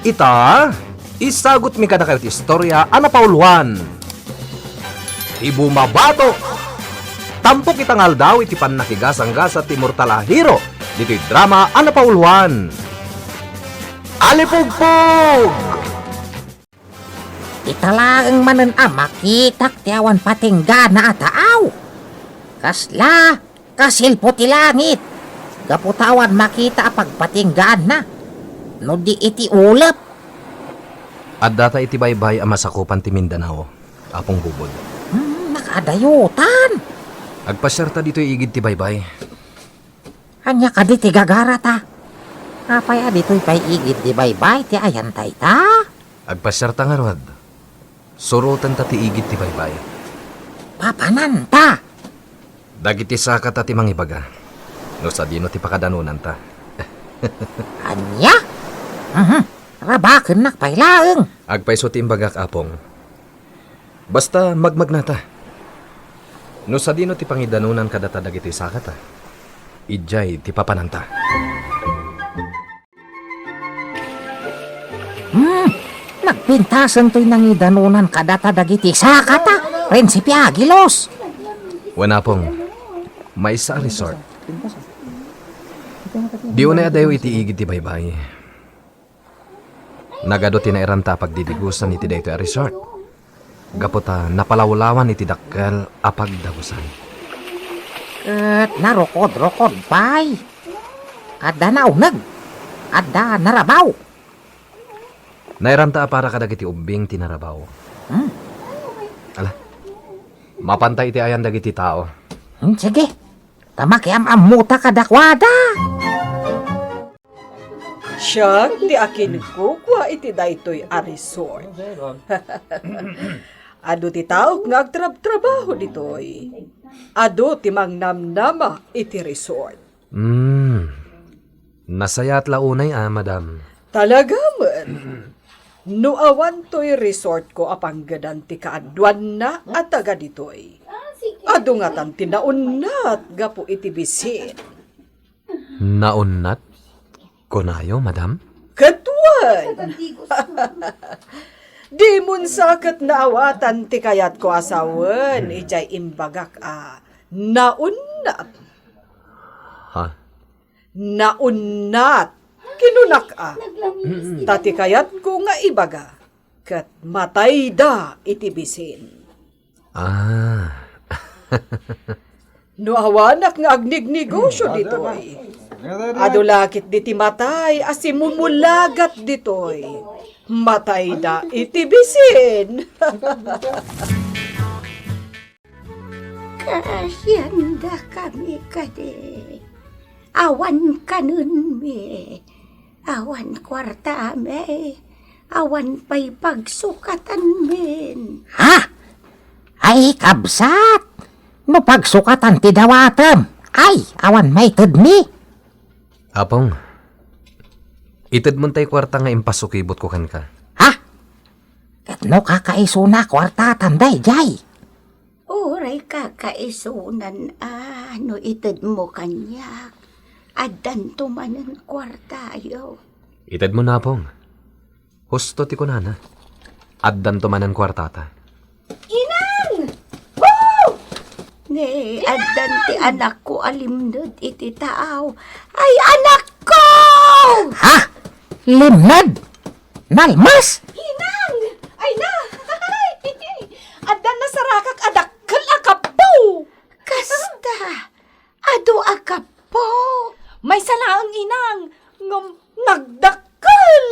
Ita, isagot mi kada kayo istorya ana pauluan. Ibu mabato. Tampok itang aldaw iti panakigasang-gasa ti mortal ahiro. Dito'y drama ana pauluan. Alipugpug! Italaang manan makitak tiawan patingga na ataaw. Kasla, kasilpo ti langit. Gaputawan makita pagpatinggaan na. No di iti ulap. At data iti baybay ang masakupan ti Mindanao. Apong bubod. Nakadayutan. Agpasyarta dito'y igid ti baybay. Anya ka di ti gagarata. Kapaya dito'y paiigid di baybay ti ayantay ta. Agpasyarta nga rod. Surutan ta ti igid ti baybay. Papanan ta. Dagiti saka ta ti mangibaga. No sa dino ti pakadanunan ta. Anya? Rabaken nakpailaeng. Agpaiso ti imbagak apong. Basta magmagnata. No sa dino ti pangidanunan kadata dagiti saka ta. Ijay ti papananta. Nagpintasan to'y nangidanunan kadata dagiti sakata. Prinsipe Agilos. Wana pong, may sa resort. Di una adayo iti igid ti baybay. Nagado tinairanta pagdidigusan iti dayto a resort. Gaputa napalawlawan iti dakkel apag dagusan. Ket narukod-rukod pay. Ada naunag. Ada narabaw. Nairanta para kadagiti ubing tinarabaw. Ala, mapantay iti ayan dagiti tao. Sige, tamakiam amuta kadakwada. Siya, di akin ko, kwa iti daytoy a resort. Ado ti tao nga agtrab-trabaho ditoy. Ado ti mangnamnama iti resort. Nasayat launay madam. Talaga man. No awan to'y resort ko apanggadan ti kaadwan na at taga ditoy. Ado nga tan tinaunat gapo iti bisin. Naunnat? Kunayo, madam? Katwan! Di mun sakat na awatan ti kayat ko asawan, ijay imbagak naunat. Ha? Naunat! Kinunak Tati kayat ko nga ibaga, kat matay da iti bisin. No awanak nga agnignegosyo ditoy. Ado lakit diti matay, asimumulagat ditoy. Matay da iti bisin. Kasyanda kami kade. Awan kanun me. Awan kwarta me. Awan pa'y pagsukatan men. Ha? Ay kabsat. No pagsukatan ti dawatem. Ay, awan may tudmi. Apong, itad mo tayo kwarta nga impasukibot ko kan ka. Ha? Ket no kakaiso na kwarta tanday, jay. Oray kakaisunan no itad mo kanyak. Adan tumanan kwarta yo. Itad mo na, Apong. Husto ti kunana. Addan tumanan kwartata. Inang! Woo! Ne, adan ti anak ko alimnod iti taaw. Ay, anak ko! Ha? Limnad? Nalmas? Inang! Ay na! Adan na sarakak adakkel akapo! Kasta! Ado akapo! May salaang inang! Nagdakkel!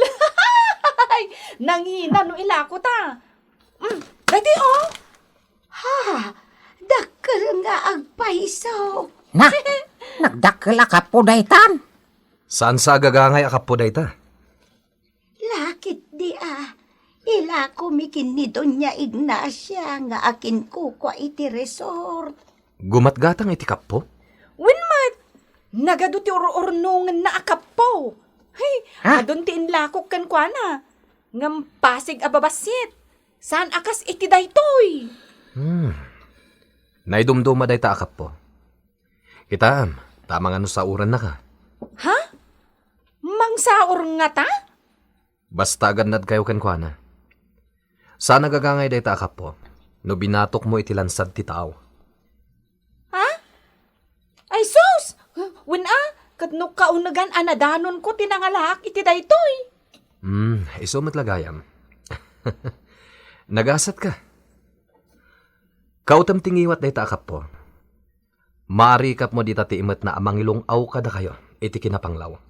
Nangina no ilako ta. Dati oh! Ha! Dakkel nga agpaiso. Na, nagdakkel ka po daytan. Saan sa agagangay akapoday ta? Lakit di Ila kumikin ni Doña Ignacia nga akin kukwa iti resort. Gumatgatang iti kappo? Winmat! Nagado ti urnungan na akapo. Hey, Ha? adon ti inlakok kan kwa na. Ngam pasig ababasit. Saan akas iti daytoy? Naidumduma day ta akappo. Kita, tamang ano sa uran na ka. Ha? Mangsaor nga ta? Basta gandad kayo kenkwana. Sana gagangay day ta kapo, no binatok mo iti lansad ti tao. Ay sus! Kadno kaunagan anadanon ko tinangalak iti daytoy. Iso matlagayam. Nagasat ka. Kautam tingiwat day ta kapo. Maari kap mo di tati imet na amangilong aw kada kayo, iti kinapanglaw.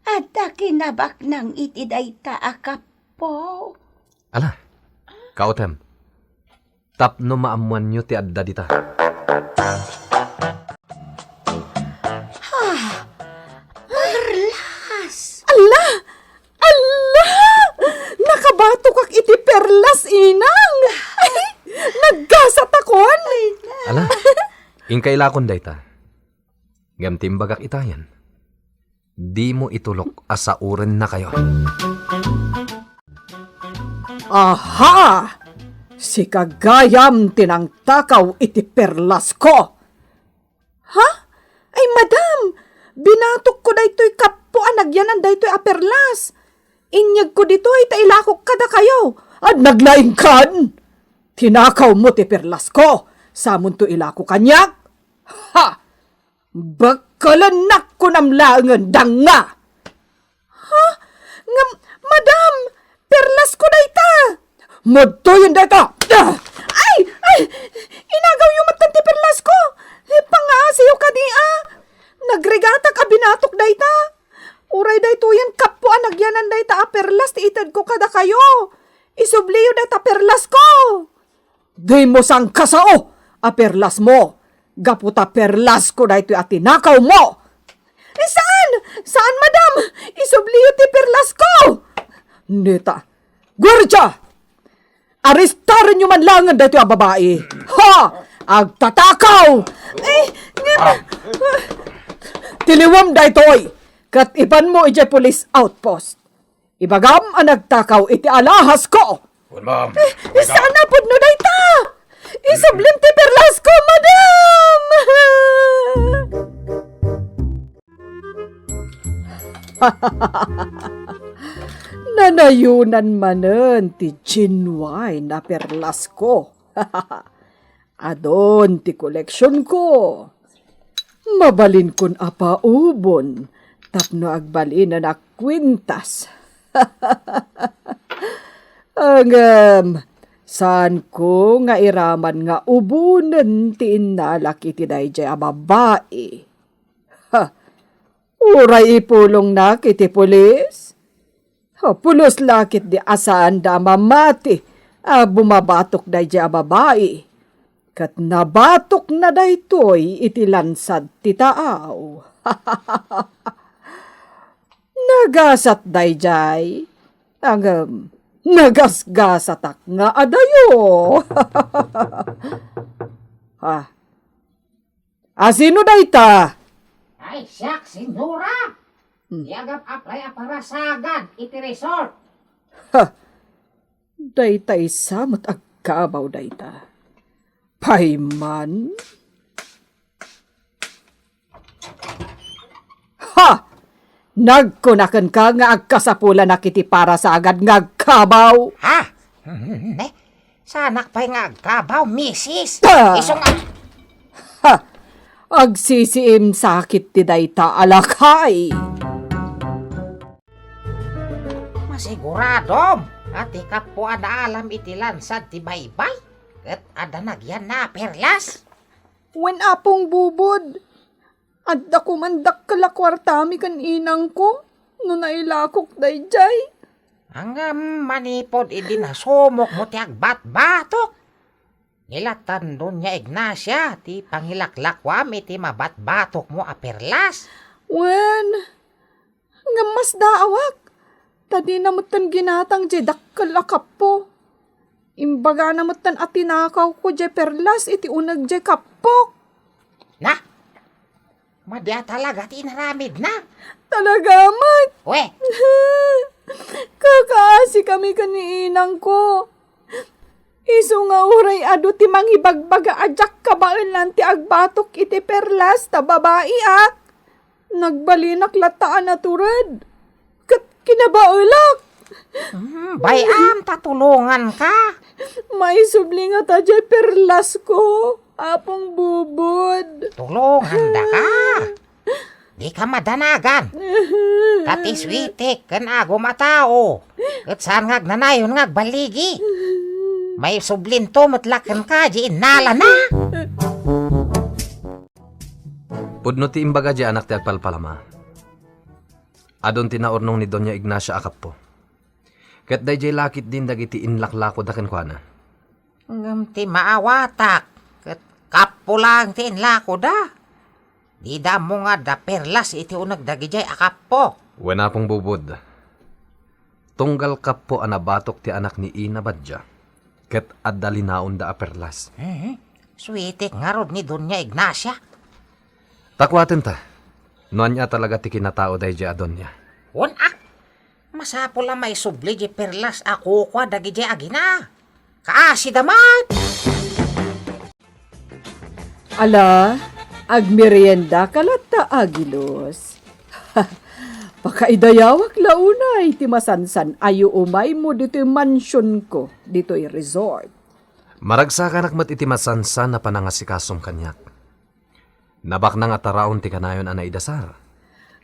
At kinabak ng iti dayta akapo. Ala, kautam. Tapno maamuan nyo ti adda dita. Perlas! Ala! Nakabatok ak iti perlas, inang! Ay, naggasat akon! Ala, ingkailakon dayta. Gamtimbagak itayan. Di mo itulok asauren na kayo. Aha! Si kagayam tinangtakaw iti perlas ko. Ha? Ay, madam! Binatok ko daytoy kappo anagyanan daytoy a perlas. Inyag ko ditoy ta ilakok kada kayo. At naglaing kan! Tinakaw mo ti perlas ko. Samon to ilako kanyak. Ha! Bakalanak ko namlaangan danga. Ha? Madam! Perlas ko dayta! Modto yun dayta! Ay! Inagaw yung matan ti perlas ko! Pangasiyo ka di Nagregata ka binatok dayta! Uray dayto yan kappo anagyanan dayta a perlas ti itad ko kada kayo! Isubliyo dayta perlas ko! Di mo sang kasao a perlas mo! Gaputa perlas ko dayto at tinakaw mo! Saan? Saan, madam? Isubliyo ti perlas ko! Neta, Gwardiya! Arestarin nyo man langan dito ang babae. Ha! Agtatakaw! Tiliwam daytoy. Kat iban mo iti police outpost. Ibagam ang nagtakaw iti alahas ko. Ma'am. Sana pud no dayta. Isublim ti perlas ko, madam! Nanayunan manen ti genuine na perlas ko. Adon ti koleksyon ko. Mabalin kun apa ubon, tapno agbalin na kwintas. Saan ko nga iraman nga ubunan ti inalaki ti dayjay a babae. Uray ipulong na kiti pulis. Pulos lakit di asaan da mamati bumabatok dayjay a babae. Kat nabatok na daytoy iti lansad ti taaw. Nagasat dayjay. Nagasgasatak nga adayo. Sino dayta? Ay, siyak, Sindura! Yagap apply a parasagan iti resort. Dayta isamot agkabaw dayta. Payman? Ha! Nagkunakan ka nga agkasapula na kiti para sa agad nga agkabaw. Ha? Sanak pa'y nga agkabaw, misis. Ta! Isong Ha! Agsisiim sakit ti dayta alakay. Masiguradom at ikapuan na alam iti lansad ti baybay. At ada nagyan na perlas. Wen apong bubod. Adda kumandak kalakwartami kan inang ko. No nailakok dayjay. Ang manipod idinasumok mo ti agbat-batok. Nilatan doon niya Ignacia ti pangilaklakwam iti mabat-batok mo a perlas. Wen, nga mas daawak. Tadi namutan ginatang jedak kalakap po. Imbaga namutan at tinakaw ko je perlas iti unag je kapok. Na, madya talaga ti inaramid na. Talaga, mat. We, Kakaasi kami kaniinang ko. Isu nga uray ado ti mangibagbaga ajak kabaan lang ti agbatok iti perlas ta babae ak. Nagbalinak lataan na turad. Kat kinabaulak. Bayam, tatulungan ka. May subli nga ta jay perlas ko. Apong bubod. Tulungan da ka. Di ka madanagan. Katiswitik kan ago matao. At saan ngag nanayon ngag baligi. May sublin to matlakan ka, di inala na. Pudno ti imbaga di anak ti agpalpalama. Adon tinaornong ni Doña Ignacia akap po. Ket dayjay lakit din dagiti inlaklako daken kuana. Ngam ti maawatak. Kat kapo lang ti inlako da. Di da mo nga da perlas iti unag dagijay akapo. Wena pong bubod. Tunggal kap po anabatok ti anak ni Ina Badja. Ket addalinaon da aperlas. Switik nga rod ni Doña Ignacia. Takwaten ta. Noan niya talaga ti kinatao dayjay Adonya. Masapol ang may subli di perlas ako kwa dagijay agina. Kaasi damat. Ala, agmerienda kalata agilos. Pakaidayawak launay ti masansan ayo umay mo dito yung mansion ko, dito yung resort. Maragsakan akmat iti masansa na panangasikasom kanyak. Nabak nang ataraon ti kanayon ana idasar.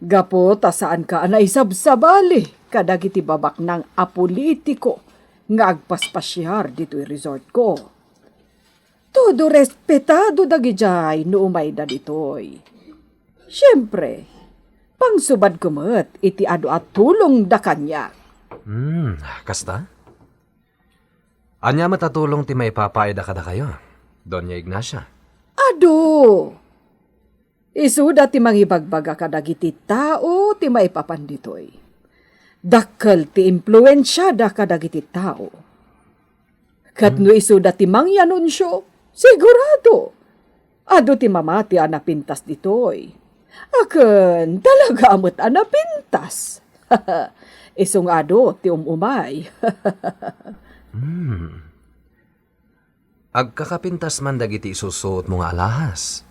Gapo, ta saan ka anay sabsabali, kadag iti babak ng apolitiko, nga agpaspasyar dito yung resort ko. Todo respetado dagijay no umay da ditoy. Siyempre, pangsubad kumet iti adu at tulong da kanya. Kasta? Anya matatulong ti may papaida kada kayo, Doña Ignacia. Ado! Isuda ti mangibagbaga kadagiti tao ti maipapanditoy. Dakkel ti impluensya da kadagiti tao. Kat no isuda ti mangyanunsyo, sigurado. Ado ti mamati anapintas ditoy. Aken talaga amot anapintas. Isong ado ti umay. Agkakapintas man dagiti isusuot mo nga alahas.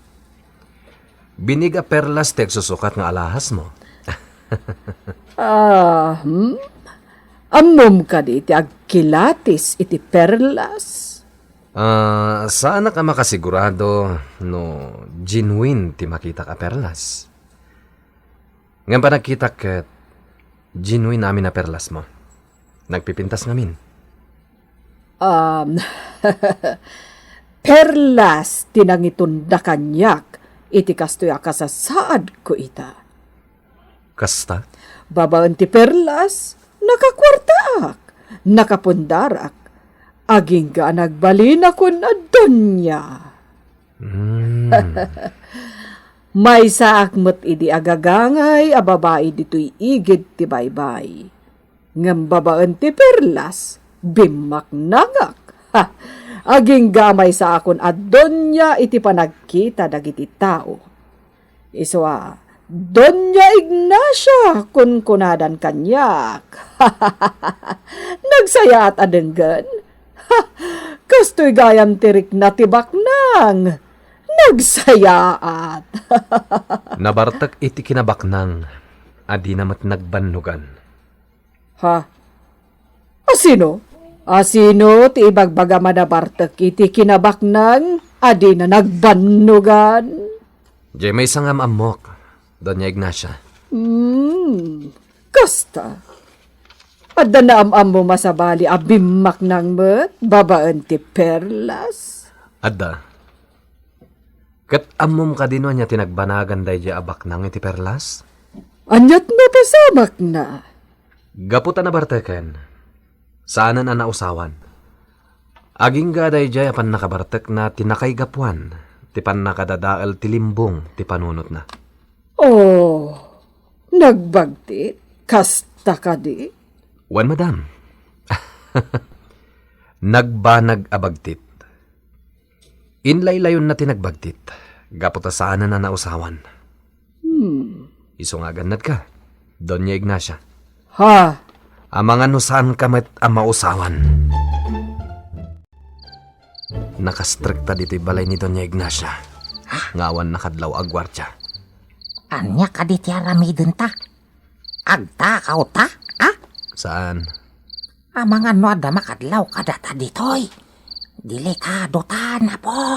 Biniga perlas tek susukat nga alahas mo. Amom ka di iti agkilatis iti perlas. Saan ka makasigurado no genuine ti makita ka perlas? Nga pa nakita ket genuine namin na perlas mo. Nagpipintas ngamin. Perlas tinangitunda kanyak iti kastoy akasasaad ko ita. Kasta? Babaan ti perlas, nakakwartaak, nakapundarak, aging ka nagbalin ako na Donya. May saak mo't idi agagangay, a babae dito'y igid ti baybay. Ngam babaan ti perlas, bimak nangak. Aging gamay sa akon at Donya iti panagkita dagiti tao. Iswa, Doña Ignacia kun kunadan kanyak. Nagsaya at adenggan. Kastoy gayam tirik na tibak nang. Nagsayaat. Nabartak iti kinabaknang, adi namat nagbannugan. Ha? Asino? Asino ti ibagbaga manabartak iti kinabaknang, adi na nagbannugan? Jay may sangam amok, Doña Ignacia. Kasta. Adda na mo masabali abimak ng met, babaan ti perlas. Adda. Kat amom ka din niya tinagbanagan day abak nang iti perlas? Anyat na pasamak na. Gaputan na barteken. Saanan na nausawan. Aging gaday jay apan nakabartek na tinakay gapuan. Tipan nakadadaal tilimbong ti panunot na. Oh, nagbagtit? Kasta ka di? Wan madam. Nagbanag abagtit. Inlaylayon na tinagbagtit. Gaputa saanan na nausawan. Isungaganad ka, Doña Ignacia. Ha? Amangan no saan kamet ang mausawan. Nakastrikta dito'y balay ni Doña Ignacia. Ngawan nakadlaw agwartya. Anya ka di ti aramidin ta? Agtakaw ta? Ha? Saan? Amangan no ada makadlaw kada ta ditoy. Delikado ta na po.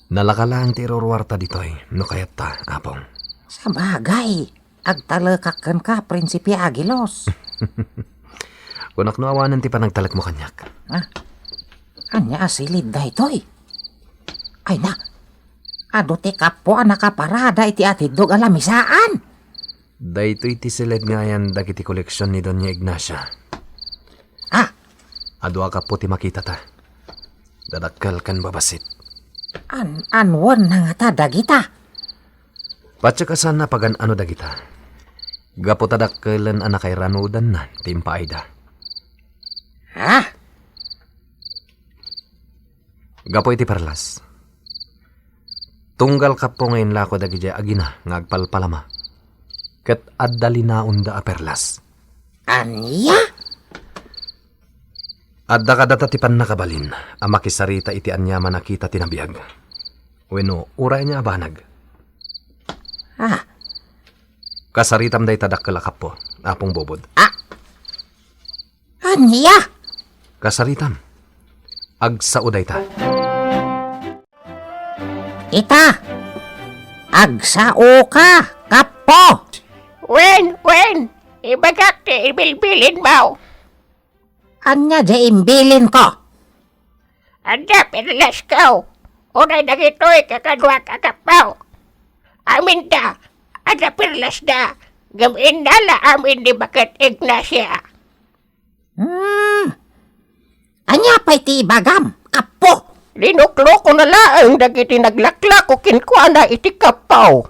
Nalaka lang ti irurwarta ditoy. No kayat ta, apong. Sa bagay, agtalakakan ka, Prinsipe Agilos. Kunak no awanan ti panagtalak mo kanyak. Anya asilid da itoy. Ay na, ado ti kapo nakaparada iti atidog alamisaan. Daytoy ti silid nga yan dagiti koleksyon ni Doña Ignacia. Ah, Adwa ka po ti makita ta. Dadakkel kan babasit. anwan na nga ta dagita. Patsakasan na pagan ano dagita. Gapo tadakkelan anak kay ranudan na timpaayda. Ha? Gapo iti perlas. Tunggal ka po ngayon lako dagiti agina ngagpalpalama. Ket addali naon da a perlas. Anya? Adda kadata ti pannakabalin. Amakisarita iti anyaman nakita tinabiyag. Weno, uray niya abanag. Ah, Kasaritam day tadakkel po, apong bobod. anya? Kasaritam. Agsao day ta. Ita, agsao ka, kapo. Wen, ibagak ti ibilbilin mo. Anya di imbilin ko. Anda, pinalas ko. Unay nagito'y kakadwa kakapaw. Amin da, ada pirlas da. Gamin nala amin di Bakit Ignacia. Anya pa iti bagam, kapo. Linuklo ko na laang dagiti naglakla ko kinkuha na iti kapaw.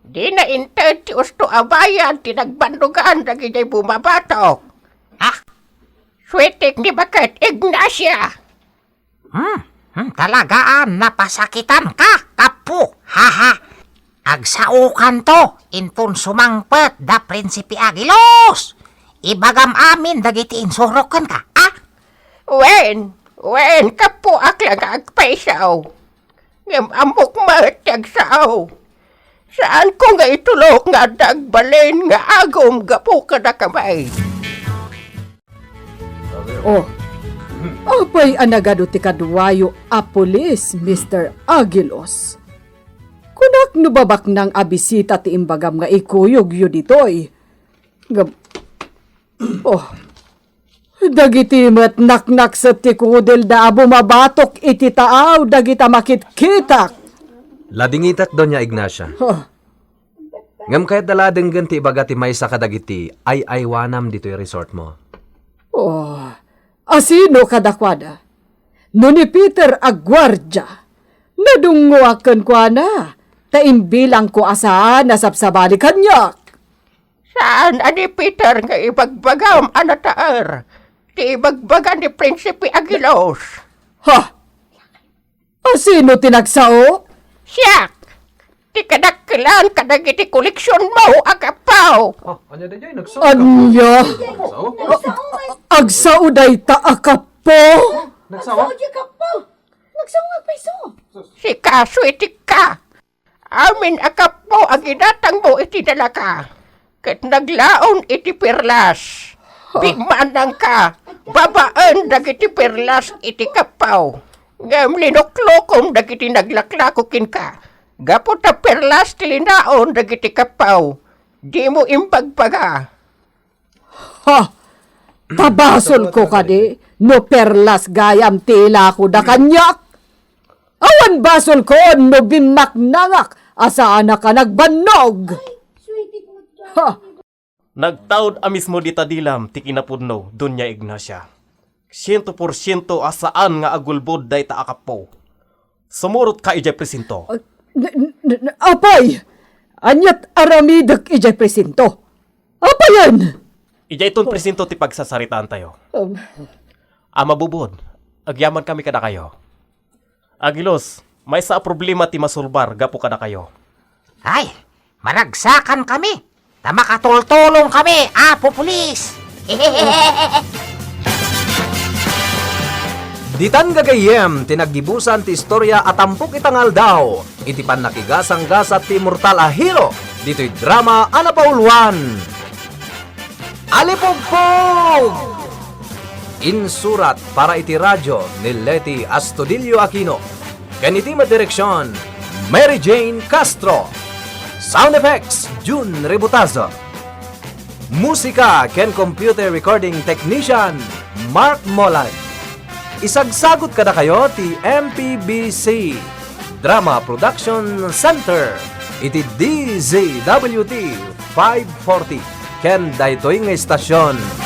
Di na intent ti usto abayan ti nagbandugaan dagiti bumabatok. Ah, Swetik ni Bakit Ignacia. talagaan napasakitan ka, kapo. Haha. Agsaukan to, intun sumangpet da Prinsipe Agilos. Ibagam amin dagiti insurokan ka, ah? Wen, kapo aklang agpaisaw. Ngam amok matagsaw. Saan ko nga itulok nga dagbalin nga agom gapo ka na kamay. Oh, apay anagado ti kadwayo a pulis, Mr. Agilos. Kunak no babak ng abisita ti imbagam nga ikuyog yu ditoy. Dagiti met naknak sa ti kudel da bumabatok iti taaw dagita makitkitak. Ladingitak Doña Ignacia. Huh. Ngam kahit daladeng ganti baga ti may sa kadagiti ay wanam dito yung resort mo. Oh, asino kadakwada? No ni Peter Agwardya, nadunguakan kwa na, taimbilang ko asaan nasapsabali kanyak. Saan ani Peter nga ibagbagam anataar? Ti ibagbagan ni Prinsipe Agilos. Ha? Asino tinagsao? Siyak! Ti kadakkilan kadagiti koleksyon mo agapaw. Anya da jay Anya? Agsauday ta akapo? Si kaso iti ka. Amin agapaw ang inatang mo iti dalaka. Kat naglaon iti perlas. Bigmanang ka. Babaan dagiti perlas iti kapaw. Ngam linuklokom dagiti naglaklakukin ka. Gapo ta perlas tilinaon dagiti kapaw. Di mo imbagbaga. Ha? Tabasol ko kadi, no perlas gayam tila ko da kanyak. Awan basol ko no bimaknangak, asaan na ka nagbanog. Ha? Nagtaod a mismo di tadilam ti kinapudno, Doña Ignacia. 100% asaan nga agulbod day ta akapo. Sumurot ka ijay presinto. Apay! Anyat aramidag ijay presinto. Apayan! Ijay ton presinto ti pagsasaritaan tayo. Mabubod, agyaman kami kada kayo. Agilos, may sa problema ti masulbar gapo kada kayo. Ay, maragsakan kami. Tamakatultulong kami, apo pulis. Ditan gagayem, tinaggibusan ti istorya at tampok itangal daw. Iti pan nakigasang gasa ti mortal a hero. Dito'y drama Ana Pauluan. Alipugpog! Insurat para iti radyo ni Leti Astudillo Aquino. Kaniti direksyon, Mary Jane Castro. Sound effects, June Ributazo. Musika ken computer recording technician, Mark Molan. Isagsagot kada kayo ti MPBC Drama Production Center. Iti DZWT 540 ken daytoy nga istasyon.